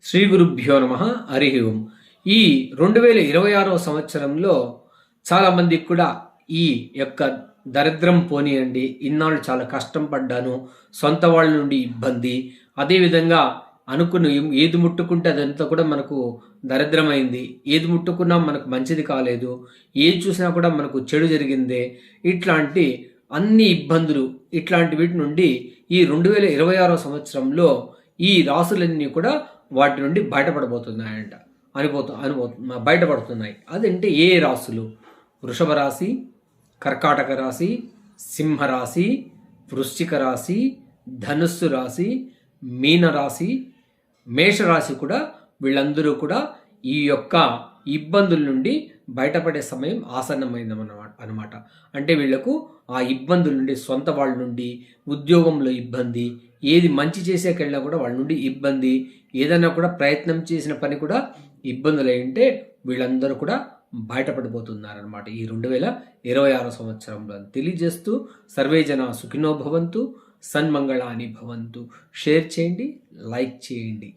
శ్రీ గురుభ్యో నమ. హరి ఓం. ఈ 2026వ సంవత్సరంలో చాలామందికి కూడా ఈ యొక్క దరిద్రం పోనీయండి, ఇన్నాళ్ళు చాలా కష్టం పడ్డాను, సొంత వాళ్ళ నుండి ఇబ్బంది, అదేవిధంగా అనుకుని ఏది ముట్టుకుంటే అదంతా కూడా మనకు దరిద్రమైంది, ఏది ముట్టుకున్నా మనకు మంచిది కాలేదు, ఏది చూసినా కూడా మనకు చెడు జరిగిందే, ఇట్లాంటి అన్ని ఇబ్బందులు, ఇట్లాంటి వీటి నుండి ఈ 2026వ సంవత్సరంలో ఈ రాసులన్నీ కూడా వాటి నుండి బయటపడబోతున్నాయంట బయటపడుతున్నాయి. అదంటే ఏ రాశులు? వృషభ రాశి, కర్కాటక రాశి, సింహరాశి, వృశ్చిక రాశి, ధనుస్సు రాశి, మీనరాశి, మేషరాశి కూడా వీళ్ళందరూ కూడా ఈ యొక్క ఇబ్బందుల నుండి బయటపడే సమయం ఆసన్నమైందన్నమాట. అంటే వీళ్లకు ఆ ఇబ్బందుల నుండి, సొంత వాళ్ళ నుండి, ఉద్యోగంలో ఇబ్బంది, ఏది మంచి చేసేకెళ్ళినా కూడా వాళ్ళ నుండి ఇబ్బంది, ఏదైనా కూడా ప్రయత్నం చేసిన పని కూడా ఇబ్బందులు అయింటే వీళ్ళందరూ కూడా బయటపడిపోతున్నారనమాట ఈ 2026 సంవత్సరంలో తెలియజేస్తూ, సర్వే జన సుఖినో భవంతు, సన్మంగళాని భవంతు. షేర్ చేయండి, లైక్ చేయండి.